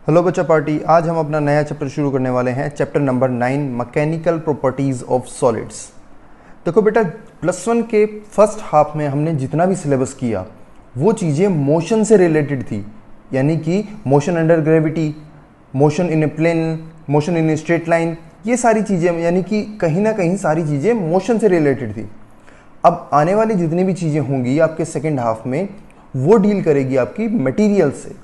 Hello बच्चा party, आज हम अपना नया चैप्टर शुरू करने वाले हैं। Chapter number 9, mechanical properties of solids. देखो बेटा, +1 के फर्स्ट हाफ में हमने जितना भी सिलेबस किया वो चीज़ें मोशन से रिलेटेड थी, यानी कि motion under gravity, motion in a plane, motion in a straight line, ये सारी चीज़ें यानी कि कहीं ना कहीं सारी चीज़ें मोशन से रिलेटेड थी। अब आने वाली जितनी भी चीज़ें होंगी आपके सेकेंड हाफ में वो डील करेगी आपकी मटीरियल से।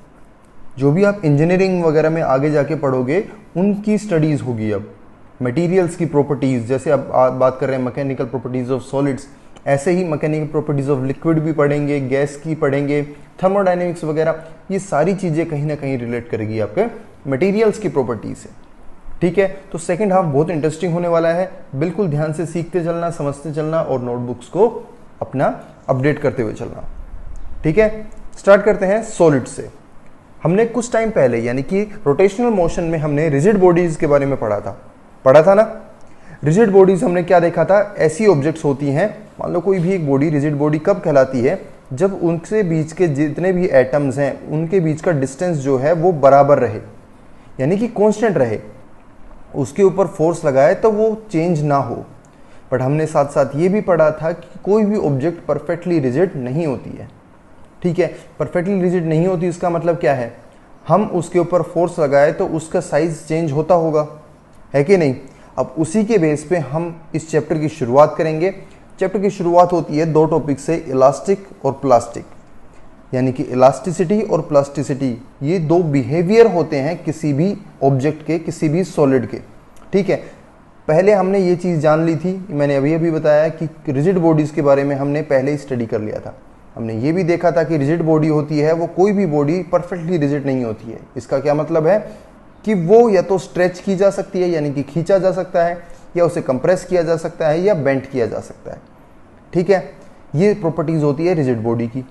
जो भी आप इंजीनियरिंग वगैरह में आगे जाके पढ़ोगे उनकी स्टडीज़ होगी। अब मटेरियल्स की प्रॉपर्टीज़, जैसे अब आप बात कर रहे हैं मैकेनिकल प्रॉपर्टीज़ ऑफ सॉलिड्स, ऐसे ही मैकेनिकल प्रॉपर्टीज़ ऑफ लिक्विड भी पढ़ेंगे, गैस की पढ़ेंगे, थर्मोडायनेमिक्स वगैरह। ये सारी चीज़ें कहीं ना कहीं रिलेट करेगी आपके मटेरियल्स की प्रॉपर्टीज से। ठीक है, तो सेकेंड हाफ बहुत इंटरेस्टिंग होने वाला है। बिल्कुल ध्यान से सीखते चलना, समझते चलना और नोटबुक्स को अपना अपडेट करते हुए चलना। ठीक है, स्टार्ट करते हैं सॉलिड से। हमने कुछ टाइम पहले यानी कि रोटेशनल मोशन में हमने रिजिड बॉडीज के बारे में पढ़ा था ना। रिजिड बॉडीज हमने क्या देखा था? ऐसी ऑब्जेक्ट्स होती हैं, मान लो कोई भी एक बॉडी रिजिड बॉडी कब कहलाती है? जब उनसे बीच के जितने भी एटम्स हैं उनके बीच का डिस्टेंस जो है वो बराबर रहे, यानी कि कांस्टेंट रहे। उसके ऊपर फोर्स लगाए तो वो चेंज ना हो। बट हमने साथ साथ ये भी पढ़ा था कि कोई भी ऑब्जेक्ट परफेक्टली रिजिड नहीं होती है। ठीक है, परफेक्टली रिजिड नहीं होती, इसका मतलब क्या है? हम उसके ऊपर फोर्स लगाए तो उसका साइज चेंज होता होगा, है कि नहीं? अब उसी के बेस पे हम इस चैप्टर की शुरुआत करेंगे। चैप्टर की शुरुआत होती है दो टॉपिक से, इलास्टिक और प्लास्टिक, यानी कि इलास्टिसिटी और प्लास्टिसिटी। ये दो बिहेवियर होते हैं किसी भी ऑब्जेक्ट के, किसी भी सॉलिड के। ठीक है, पहले हमने ये चीज़ जान ली थी, मैंने अभी अभी बताया कि रिजिड बॉडीज़ के बारे में हमने पहले ही स्टडी कर लिया था। हमने ये भी देखा था कि रिजिड बॉडी होती है वो कोई भी बॉडी परफेक्टली रिजिड नहीं होती है। इसका क्या मतलब है कि वो या तो स्ट्रेच की जा सकती है यानी कि खींचा जा सकता है, या उसे कंप्रेस किया जा सकता है, या बेंट किया जा सकता है। ठीक है, ये प्रॉपर्टीज होती है रिजिड बॉडी की,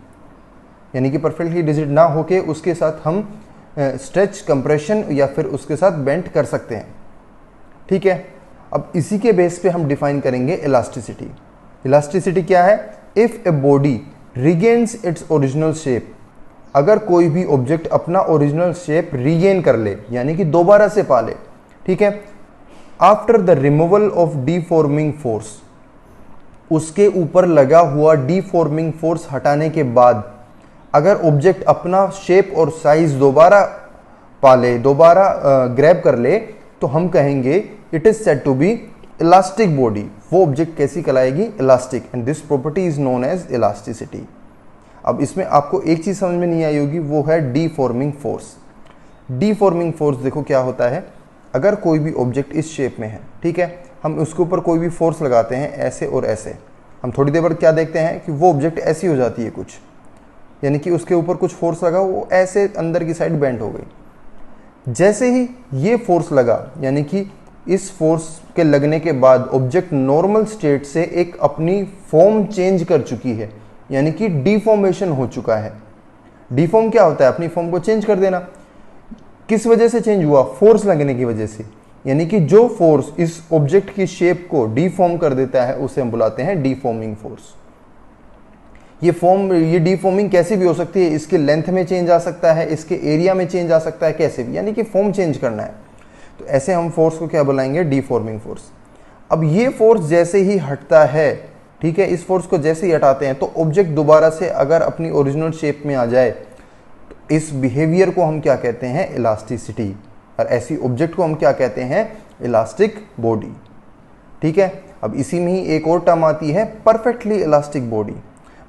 यानी कि परफेक्टली रिजिड ना होके उसके साथ हम स्ट्रेच, कंप्रेशन या फिर उसके साथ बेंट कर सकते हैं। ठीक है, अब इसी के बेस पे हम डिफाइन करेंगे इलास्टिसिटी। इलास्टिसिटी क्या है? If a body regains it's original shape, अगर कोई भी ऑब्जेक्ट अपना ओरिजिनल शेप रीगेन कर ले यानी कि दोबारा से पा ले। ठीक है, after the removal of deforming force, उसके ऊपर लगा हुआ डीफॉर्मिंग फोर्स हटाने के बाद अगर ऑब्जेक्ट अपना शेप और साइज दोबारा पा ले, दोबारा ग्रैब कर ले, तो हम कहेंगे it is said to be elastic body. वो ऑब्जेक्ट कैसी कहलाएगी? Elastic, and this property is known as elasticity. अब इसमें आपको एक चीज समझ में नहीं आई होगी, वो है डीफॉर्मिंग फोर्स। डीफॉर्मिंग फोर्स देखो क्या होता है। अगर कोई भी ऑब्जेक्ट इस शेप में है, ठीक है, हम उसके ऊपर कोई भी फोर्स लगाते हैं ऐसे और ऐसे, हम थोड़ी देर बाद क्या देखते हैं कि वो ऑब्जेक्ट ऐसी हो जाती है कुछ, यानी कि उसके ऊपर कुछ फोर्स लगा, वो ऐसे अंदर की साइड बेंड हो गई। जैसे ही ये फोर्स लगा, यानी कि इस फोर्स के लगने के बाद ऑब्जेक्ट नॉर्मल स्टेट से एक अपनी फॉर्म चेंज कर चुकी है, यानी कि डिफॉर्मेशन हो चुका है। डिफॉर्म क्या होता है? अपनी फॉर्म को चेंज कर देना। किस वजह से चेंज हुआ? फोर्स लगने की वजह से। यानी कि जो फोर्स इस ऑब्जेक्ट की शेप को डिफॉर्म कर देता है उसे हम बुलाते हैं डिफॉर्मिंग फोर्स। ये डिफॉर्मिंग कैसे भी हो सकती है, इसके लेंथ में चेंज आ सकता है, इसके एरिया में चेंज आ सकता है, कैसे भी, यानी कि फॉर्म चेंज करना है। तो ऐसे हम फोर्स को क्या बुलाएंगे? Deforming force. अब ये फोर्स जैसे ही हटता है, ठीक है, इस फोर्स को जैसे ही हटाते हैं तो ऑब्जेक्ट दोबारा से अगर अपनी ओरिजिनल शेप में आ जाए तो इस बिहेवियर को हम क्या कहते हैं? इलास्टिसिटी। और ऐसी ऑब्जेक्ट को हम क्या कहते हैं? Elastic body. ठीक है, अब इसी में ही एक और टर्म आती है परफेक्टली इलास्टिक बॉडी।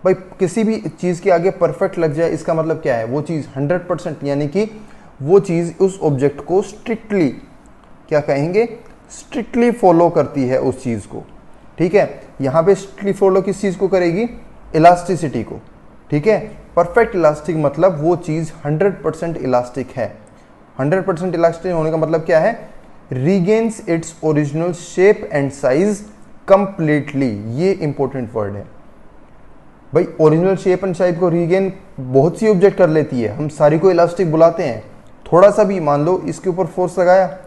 भाई किसी भी चीज़ के आगे परफेक्ट लग जाए इसका मतलब क्या है? वो चीज़ 100%, यानी कि वो चीज़ उस ऑब्जेक्ट को स्ट्रिक्टली क्या कहेंगे? स्ट्रिक्टली फॉलो करती है उस चीज़ को। ठीक है, यहाँ पे स्ट्रिक्टली फॉलो किस चीज़ को करेगी? इलास्टिसिटी को। ठीक है, परफेक्ट इलास्टिक मतलब वो चीज़ 100% इलास्टिक है। 100% इलास्टिक होने का मतलब क्या है? Regains its original shape and size completely. ये इंपॉर्टेंट वर्ड है भाई। ओरिजिनल शेप एंड साइज को रीगेन बहुत सी ऑब्जेक्ट कर लेती है, हम सारी को इलास्टिक बुलाते हैं। थोड़ा सा भी मान लो इसके ऊपर फोर्स लगाया,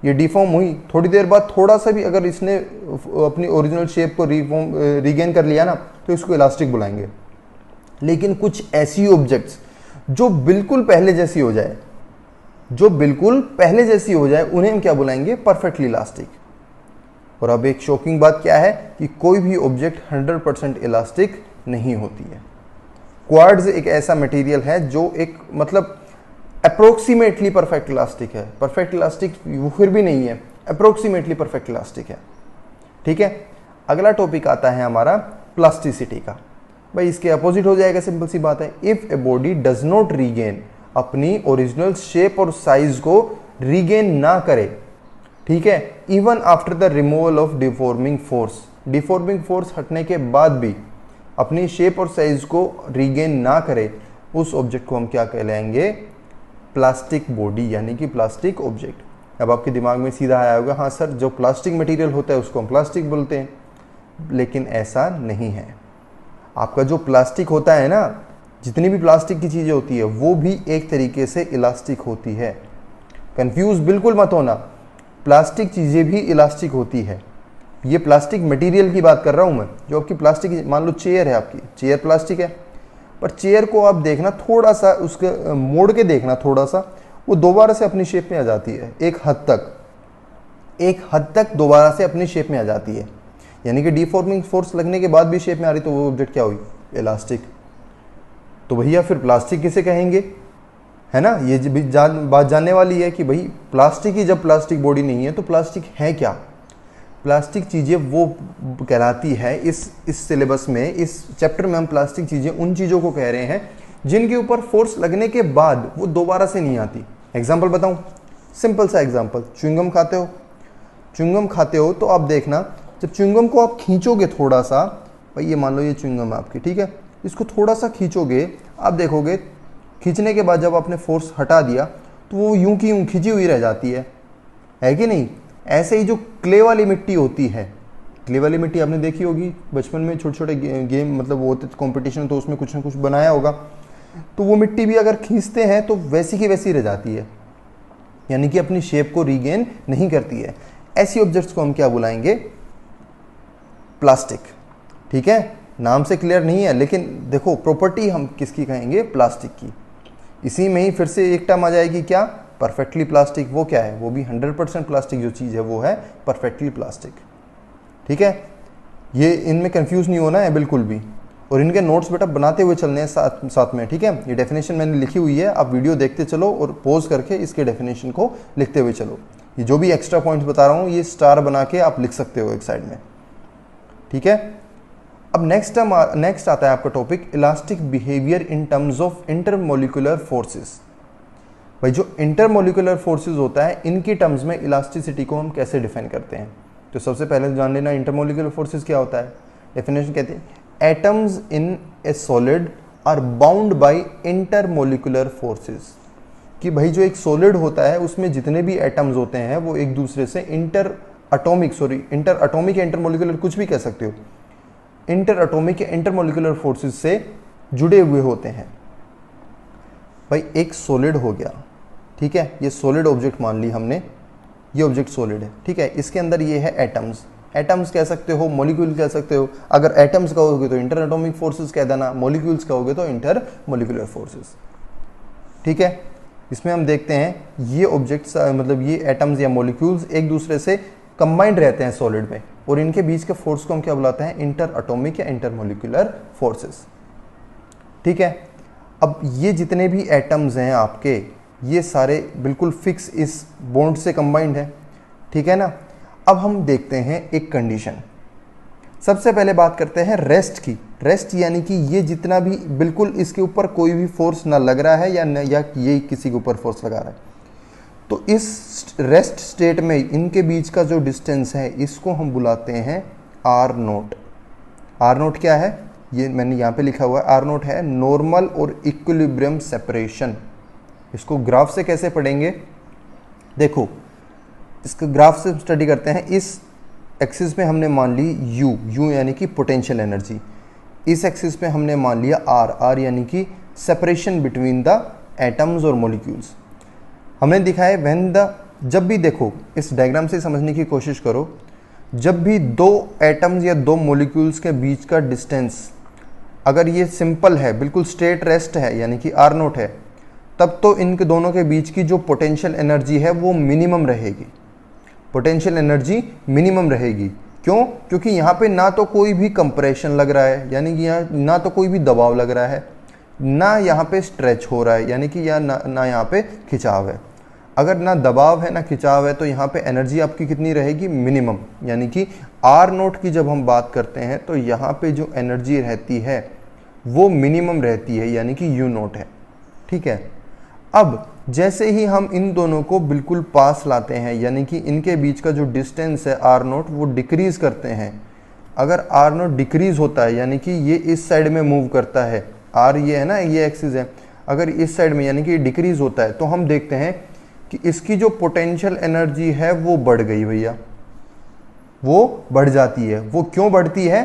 ये डिफॉर्म हुई, थोड़ी देर बाद थोड़ा सा भी अगर इसने अपनी ओरिजिनल शेप को रीगेन कर लिया ना, तो इसको इलास्टिक बुलाएंगे। लेकिन कुछ ऐसी ऑब्जेक्ट्स जो बिल्कुल पहले जैसी हो जाए, जो बिल्कुल पहले जैसी हो जाए उन्हें हम क्या बुलाएंगे, परफेक्टली इलास्टिक। और अब एक शॉकिंग बात क्या है कि कोई भी ऑब्जेक्ट 100% इलास्टिक नहीं होती है। क्वार्ट्ज एक ऐसा मटेरियल है जो एक मतलब अप्रोक्सीमेटली परफेक्ट इलास्टिक है। परफेक्ट इलास्टिक वो फिर भी नहीं है, अप्रोक्सीमेटली परफेक्ट इलास्टिक है। ठीक है, अगला टॉपिक आता है हमारा प्लास्टिसिटी का। भाई इसके अपोजिट हो जाएगा, सिंपल सी बात है। If a body does not regain, अपनी ओरिजिनल शेप और साइज को रीगेन ना करे, ठीक है, even after the removal of deforming force, deforming force हटने के बाद भी अपनी शेप और साइज को रीगेन ना करे, उस ऑब्जेक्ट को हम क्या कहलाएंगे, प्लास्टिक बॉडी यानी कि प्लास्टिक ऑब्जेक्ट। अब आपके दिमाग में सीधा आया होगा, हाँ सर जो प्लास्टिक मटेरियल होता है उसको हम प्लास्टिक बोलते हैं, लेकिन ऐसा नहीं है। आपका जो प्लास्टिक होता है ना, जितनी भी प्लास्टिक की चीज़ें होती है वो भी एक तरीके से इलास्टिक होती है। कंफ्यूज बिल्कुल मत होना, प्लास्टिक चीज़ें भी इलास्टिक होती है। ये प्लास्टिक मटेरियल की बात कर रहा हूँ मैं, जो आपकी प्लास्टिक, मान लो चेयर है, आपकी चेयर प्लास्टिक है, पर चेयर को आप देखना थोड़ा सा, उसके मोड़ के देखना थोड़ा सा, वो दोबारा से अपनी शेप में आ जाती है। एक हद तक दोबारा से अपनी शेप में आ जाती है, यानी कि डिफॉर्मिंग फोर्स लगने के बाद भी शेप में आ रही, तो वो ऑब्जेक्ट क्या हुई, इलास्टिक। तो भैया फिर प्लास्टिक किसे कहेंगे, है ना। ये भी बात जानने वाली है कि भाई प्लास्टिक ही जब प्लास्टिक बॉडी नहीं है तो प्लास्टिक है क्या। प्लास्टिक चीज़ें वो कहलाती है, इस सिलेबस में, इस चैप्टर में हम प्लास्टिक चीज़ें उन चीज़ों को कह रहे हैं जिनके ऊपर फोर्स लगने के बाद वो दोबारा से नहीं आती। एग्जाम्पल बताऊं, सिंपल सा एग्जाम्पल, च्युइंगम खाते हो, च्युइंगम खाते हो तो आप देखना, जब च्युइंगम को आप खींचोगे थोड़ा सा, भाई ये मान लो ये च्युइंगम है आपकी, ठीक है, इसको थोड़ा सा खींचोगे, आप देखोगे खींचने के बाद जब आपने फोर्स हटा दिया तो वो यूं की यूं खिंची हुई रह जाती है कि नहीं। ऐसे ही जो क्ले वाली मिट्टी होती है, क्ले वाली मिट्टी आपने देखी होगी बचपन में, छोटे छोटे गेम मतलब वो होते कॉम्पिटिशन, तो उसमें कुछ ना कुछ बनाया होगा, तो वो मिट्टी भी अगर खींचते हैं तो वैसी की वैसी रह जाती है, यानी कि अपनी शेप को रीगेन नहीं करती है। ऐसी ऑब्जेक्ट्स को हम क्या बुलाएंगे, प्लास्टिक। ठीक है, नाम से क्लियर नहीं है, लेकिन देखो प्रॉपर्टी हम किसकी कहेंगे, प्लास्टिक की। इसी में ही फिर से एक टर्म आ जाएगी क्या, परफेक्टली प्लास्टिक। वो क्या है, वो भी 100% प्लास्टिक जो चीज़ है वो है परफेक्टली प्लास्टिक। ठीक है, ये इनमें कंफ्यूज नहीं होना है बिल्कुल भी, और इनके नोट्स बेटा बनाते हुए चलने हैं साथ में। ठीक है, ये डेफिनेशन मैंने लिखी हुई है, आप वीडियो देखते चलो और पॉज करके इसके डेफिनेशन को लिखते हुए चलो। ये जो भी एक्स्ट्रा पॉइंट्स बता रहा हूँ ये स्टार बना के आप लिख सकते हो एक साइड में। ठीक है, अब नेक्स्ट आता है आपका topic elastic behaviour in terms of intermolecular forces. भाई जो इंटरमोलिकुलर फोर्सेस होता है, इनकी टर्म्स में इलास्टिसिटी को हम कैसे डिफाइन करते हैं। तो सबसे पहले जान लेना इंटरमोलिकुलर फोर्सेस क्या होता है। डेफिनेशन कहते हैं atoms in a solid are bound by intermolecular forces, कि भाई जो एक सॉलिड होता है उसमें जितने भी एटम्स होते हैं वो एक दूसरे से इंटर अटोमिक या इंटरमोलिकुलर कुछ भी कह सकते हो, इंटर अटोमिक या इंटरमोलिकुलर फोर्सेस से जुड़े हुए होते हैं। भाई एक सॉलिड हो गया, ठीक है, ये सॉलिड ऑब्जेक्ट मान ली हमने, ये ऑब्जेक्ट सॉलिड है, ठीक है, इसके अंदर ये है एटम्स। एटम्स कह सकते हो, मॉलिक्यूल कह सकते हो। अगर एटम्स कहोगे तो इंटर एटॉमिक फोर्सेस कह देना, मॉलिक्यूल्स कहोगे तो इंटर मॉलिक्यूलर फोर्सेस। ठीक है, इसमें हम देखते हैं ये ऑब्जेक्ट्स मतलब ये एटम्स या मॉलिक्यूल्स एक दूसरे से कंबाइंड रहते हैं सॉलिड में, और इनके बीच के फोर्स को हम क्या बुलाते हैं, इंटर एटॉमिक या इंटर मॉलिक्यूलर फोर्सेस। ठीक है, अब ये जितने भी एटम्स हैं आपके, ये सारे बिल्कुल फिक्स इस बॉन्ड से कंबाइंड है। ठीक है ना। अब हम देखते हैं एक कंडीशन, सबसे पहले बात करते हैं रेस्ट की। रेस्ट यानी कि ये जितना भी बिल्कुल इसके ऊपर कोई भी फोर्स ना लग रहा है या ये किसी के ऊपर फोर्स लगा रहा है, तो इस रेस्ट स्टेट में इनके बीच का जो डिस्टेंस है इसको हम बुलाते हैं आर नोट। आर नोट क्या है, ये मैंने यहाँ पे लिखा हुआ है, आर नोट है नॉर्मल और इक्विलिब्रियम सेपरेशन। इसको ग्राफ से कैसे पढ़ेंगे, देखो इसके ग्राफ से स्टडी करते हैं। इस एक्सिस में हमने मान ली यू यानी कि पोटेंशियल एनर्जी, इस एक्सिस पे हमने मान लिया आर यानी कि सेपरेशन बिटवीन द एटम्स और मॉलिक्यूल्स। हमने दिखाया जब भी देखो इस डायग्राम से समझने की कोशिश करो, जब भी दो एटम्स या दो मॉलिक्यूल्स के बीच का डिस्टेंस अगर ये सिंपल है, बिल्कुल स्ट्रेट रेस्ट है यानी कि आर नोट है, तब तो इनके दोनों के बीच की जो पोटेंशियल एनर्जी है वो मिनिमम रहेगी, पोटेंशियल एनर्जी मिनिमम रहेगी। क्यों? क्योंकि यहाँ पे ना तो कोई भी कंप्रेशन लग रहा है, यानी कि यहाँ ना तो कोई भी दबाव लग रहा है, ना यहाँ पे स्ट्रेच हो रहा है, यानी कि ना यहाँ पे खिंचाव है। अगर ना दबाव है ना खिंचाव है तो यहाँ पे एनर्जी आपकी कितनी रहेगी? मिनिमम। यानी कि आर नोट की जब हम बात करते हैं तो यहाँ पे जो एनर्जी रहती है वो मिनिमम रहती है, यानी कि यू नोट है। ठीक है, अब जैसे ही हम इन दोनों को बिल्कुल पास लाते हैं, यानी कि इनके बीच का जो डिस्टेंस है आर नोट वो डिक्रीज करते हैं। अगर आर नोट डिक्रीज होता है, यानी कि ये इस साइड में मूव करता है, आर ये है ना, ये एक्सिस है, अगर इस साइड में यानी कि डिक्रीज होता है तो हम देखते हैं कि इसकी जो पोटेंशियल एनर्जी है वो बढ़ गई भैया, वो बढ़ जाती है। वो क्यों बढ़ती है?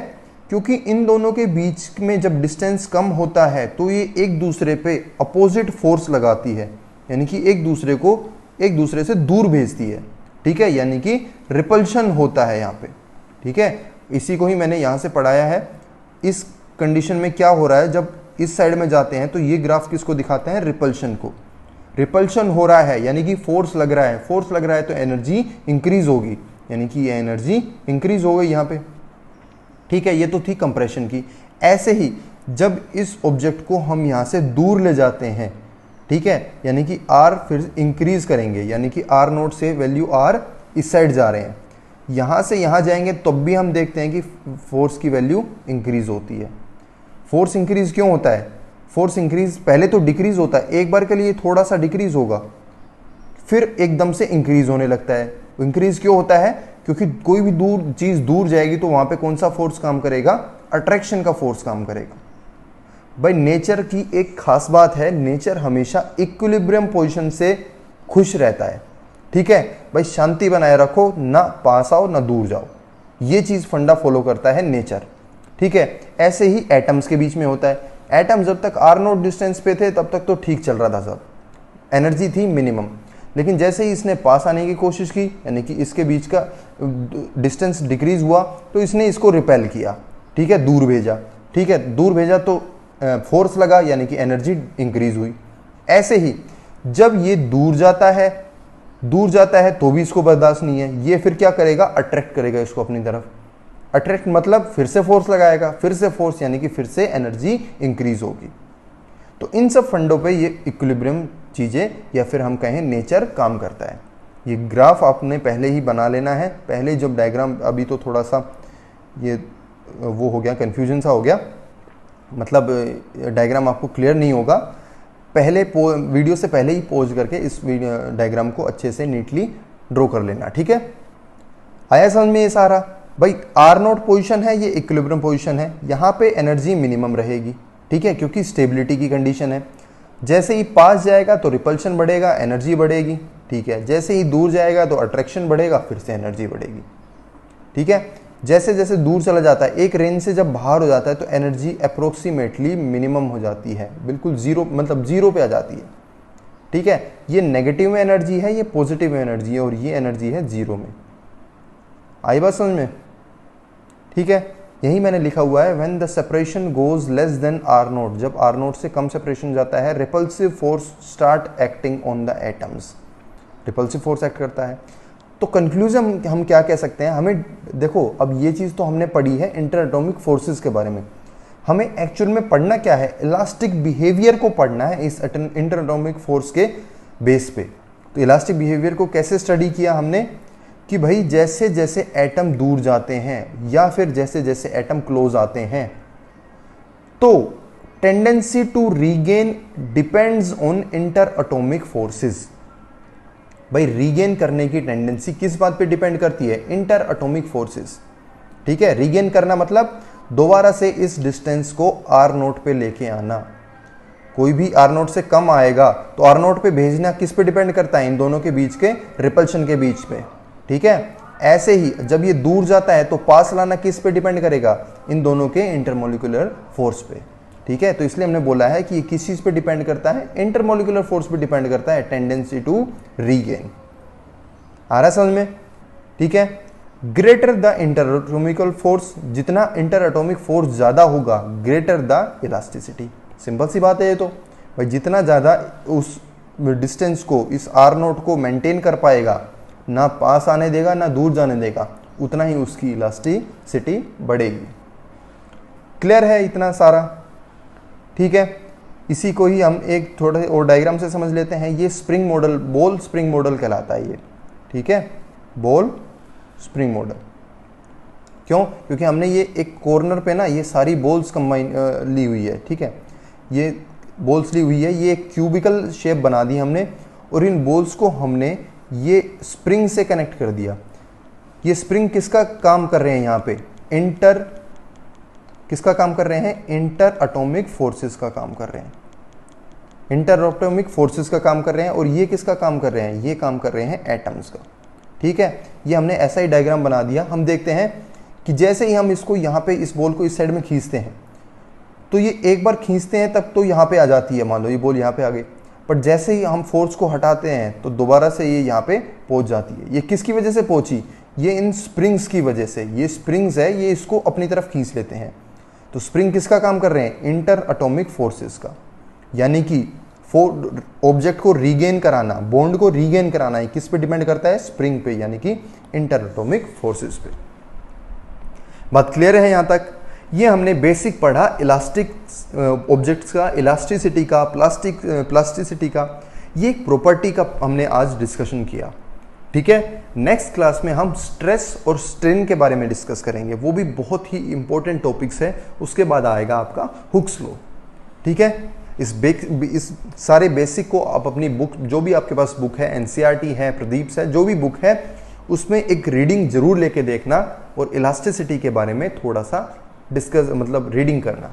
क्योंकि इन दोनों के बीच में जब डिस्टेंस कम होता है तो ये एक दूसरे पे अपोजिट फोर्स लगाती है, यानी कि एक दूसरे से दूर भेजती है। ठीक है, यानी कि रिपल्शन होता है यहाँ पे। ठीक है, इसी को ही मैंने यहाँ से पढ़ाया है। इस कंडीशन में क्या हो रहा है, जब इस साइड में जाते हैं तो ये ग्राफ किसको दिखाते हैं? रिपल्शन को। रिपल्शन हो रहा है यानी कि फोर्स लग रहा है, फोर्स लग रहा है तो एनर्जी इंक्रीज होगी, यानी कि ये एनर्जी इंक्रीज हो गई यहाँ पे। ठीक है, ये तो थी कंप्रेशन की। ऐसे ही जब इस ऑब्जेक्ट को हम यहाँ से दूर ले जाते हैं, ठीक है, यानी कि आर फिर इंक्रीज करेंगे, यानी कि आर नोट से वैल्यू आर इस साइड जा रहे हैं, यहाँ से यहाँ जाएंगे तब भी हम देखते हैं कि फोर्स की वैल्यू इंक्रीज होती है। फोर्स इंक्रीज क्यों होता है? फोर्स इंक्रीज पहले तो डिक्रीज होता है, एक बार के लिए थोड़ा सा डिक्रीज होगा, फिर एकदम से इंक्रीज होने लगता है। इंक्रीज क्यों होता है? क्योंकि कोई भी चीज दूर जाएगी तो वहां पे कौन सा फोर्स काम करेगा? अट्रैक्शन का फोर्स काम करेगा। भाई नेचर की एक खास बात है, नेचर हमेशा इक्विलिब्रियम पोजीशन से खुश रहता है। ठीक है भाई, शांति बनाए रखो, ना पास आओ ना दूर जाओ, ये चीज फंडा फॉलो करता है नेचर। ठीक है, ऐसे ही एटम्स के बीच में होता है। एटम जब तक आर नोट डिस्टेंस पे थे तब तक तो ठीक चल रहा था, सब एनर्जी थी मिनिमम। लेकिन जैसे ही इसने पास आने की कोशिश की, यानी कि इसके बीच का डिस्टेंस डिक्रीज हुआ, तो इसने इसको रिपेल किया। ठीक है, दूर भेजा। ठीक है, दूर भेजा तो फोर्स लगा, यानी कि एनर्जी इंक्रीज हुई। ऐसे ही जब ये दूर जाता है तो भी इसको बर्दाश्त नहीं है, ये फिर क्या करेगा? अट्रैक्ट करेगा इसको अपनी तरफ। अट्रैक्ट मतलब फिर से फोर्स लगाएगा, फिर से फोर्स, यानी कि फिर से एनर्जी इंक्रीज होगी। तो इन सब फंडों पे ये इक्विलिब्रियम चीज़ें, या फिर हम कहें नेचर काम करता है। ये ग्राफ आपने पहले ही बना लेना है। पहले जब डायग्राम, अभी तो थोड़ा सा ये वो हो गया, कन्फ्यूजन सा हो गया, मतलब डायग्राम आपको क्लियर नहीं होगा। पहले वीडियो से पहले ही पॉज करके इस डायग्राम को अच्छे से नीटली ड्रॉ कर लेना। ठीक है, आया समझ में ये सारा? भाई आर नोट पोजिशन है, ये इक्विलिब्रियम पोजिशन है, यहाँ पे एनर्जी मिनिमम रहेगी। ठीक है, क्योंकि स्टेबिलिटी की कंडीशन है। जैसे ही पास जाएगा तो रिपल्शन बढ़ेगा, एनर्जी बढ़ेगी। ठीक है, जैसे ही दूर जाएगा तो अट्रैक्शन बढ़ेगा, फिर से एनर्जी बढ़ेगी। ठीक है, जैसे जैसे दूर चला जाता है, एक रेंज से जब बाहर हो जाता है तो एनर्जी अप्रोक्सीमेटली मिनिमम हो जाती है, बिल्कुल जीरो, मतलब जीरो पे आ जाती है। ठीक है, ये नेगेटिव में एनर्जी है, ये पॉजिटिव में एनर्जी है, और ये एनर्जी है जीरो में। आई बात समझ में? ठीक है, यही मैंने लिखा हुआ है, when the separation goes less than r naught, जब आर नोट से कम सेपरेशन जाता है, repulsive force start acting on the atoms. Repulsive force act करता है। तो कंक्लूजन हम क्या कह सकते हैं? हमें देखो, अब ये चीज़ तो हमने पढ़ी है इंटर एटॉमिक फोर्सेस के बारे में, हमें एक्चुअल में पढ़ना क्या है? इलास्टिक बिहेवियर को पढ़ना है इस इंटर एटॉमिक फोर्स के बेस पे। तो इलास्टिक बिहेवियर को कैसे स्टडी किया हमने? कि भाई जैसे जैसे एटम दूर जाते हैं या फिर जैसे जैसे एटम क्लोज आते हैं, तो tendency to regain depends on interatomic forces. भाई रीगेन करने की टेंडेंसी किस बात पे डिपेंड करती है? Interatomic forces. ठीक है, रीगेन करना मतलब दोबारा से इस डिस्टेंस को आर नोट पे लेके आना। कोई भी आर नोट से कम आएगा तो आर नोट पे भेजना किस पे डिपेंड करता है? इन दोनों के बीच के रिपल्शन के बीच पे। ठीक है, ऐसे ही जब ये दूर जाता है तो पास लाना किस पे डिपेंड करेगा? इन दोनों के इंटरमोलिकुलर फोर्स पे। ठीक है, तो इसलिए हमने बोला है कि ये किस चीज पे डिपेंड करता है? इंटरमोलिकुलर फोर्स पे डिपेंड करता है, टेंडेंसी टू रीगेन। आ रहा समझ में? ठीक है, ग्रेटर द इंटर एटॉमिकल फोर्स, जितना इंटर एटॉमिक फोर्स ज्यादा होगा, ग्रेटर द इलास्टिसिटी। सिंपल सी बात है ये तो। भाई जितना ज़्यादा उस डिस्टेंस को, इस आर नोट को मेंटेन कर पाएगा, ना पास आने देगा ना दूर जाने देगा, उतना ही उसकी इलास्टिसिटी बढ़ेगी। क्लियर है इतना सारा? ठीक है, इसी को ही हम एक थोड़े और डायग्राम से समझ लेते हैं। ये spring model, ball spring model कहलाता है ये। ठीक है, बॉल स्प्रिंग मॉडल। क्यों? क्योंकि हमने ये एक कॉर्नर पे ना ये सारी बॉल्स कंबाइन ली हुई है। ठीक है, ये बॉल्स ली हुई है, ये एक क्यूबिकल शेप बना दी हमने, और इन बॉल्स को हमने ये स्प्रिंग से कनेक्ट कर दिया। ये स्प्रिंग किसका काम कर रहे हैं यहाँ पे? किसका काम कर रहे हैं? इंटर एटॉमिक फोर्सेस का काम कर रहे हैं। इंटर एटॉमिक फोर्सेस का काम कर रहे हैं। और ये किसका काम कर रहे हैं? ये काम कर रहे हैं एटम्स का। ठीक है, ये हमने ऐसा ही डायग्राम बना दिया। हम देखते हैं कि जैसे ही हम इसको यहाँ पे, इस बॉल को इस साइड में खींचते हैं, तो ये एक बार खींचते हैं तब तो यहाँ पे आ जाती है, मान लो ये बॉल यहाँ पे आ गई, पर जैसे ही हम फोर्स को हटाते हैं तो दोबारा से ये यहाँ पे पहुँच जाती है। ये किसकी वजह से पहुँची? ये इन स्प्रिंग्स की वजह से। ये स्प्रिंग्स है, ये इसको अपनी तरफ खींच लेते हैं। तो स्प्रिंग किसका काम कर रहे हैं? इंटर एटॉमिक फोर्सेस का। यानी कि ऑब्जेक्ट को रीगेन कराना, बॉन्ड को रीगेन कराना है किस पे डिपेंड करता है? स्प्रिंग पे, यानी कि इंटर एटॉमिक फोर्सेस पे। बात क्लियर है यहाँ तक? ये हमने बेसिक पढ़ा इलास्टिक ऑब्जेक्ट्स का, इलास्टिसिटी का, प्लास्टिसिटी का। ये एक प्रॉपर्टी का हमने आज डिस्कशन किया। ठीक है, नेक्स्ट क्लास में हम स्ट्रेस और स्ट्रेन के बारे में डिस्कस करेंगे। वो भी बहुत ही इंपॉर्टेंट टॉपिक्स है। उसके बाद आएगा आपका हुक्स लॉ। ठीक है, इस सारे बेसिक को आप अपनी बुक, जो भी आपके पास बुक है, एनसीईआरटी है, प्रदीप है, जो भी बुक है, उसमें एक रीडिंग जरूर लेके देखना और इलास्टिसिटी के बारे में थोड़ा सा डिस्कस, मतलब रीडिंग करना।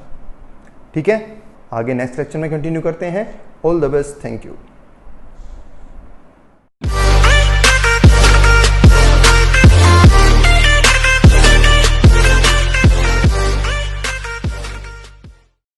ठीक है, आगे नेक्स्ट लेक्चर में कंटिन्यू करते हैं। All the best, thank you.